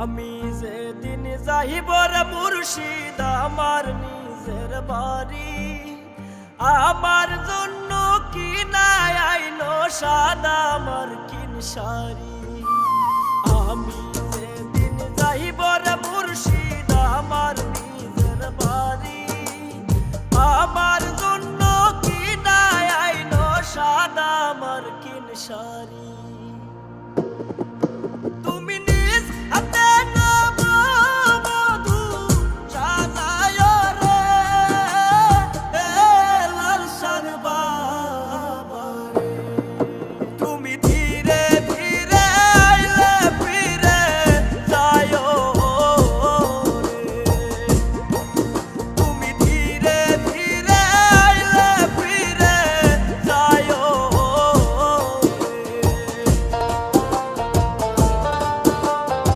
আমি যেদিন যাইব রে মুর্শিদ আমার নিজের বাড়ি, আমার জন্য কি নাই আইলো সাদা মার্কিন শাড়ি। আমি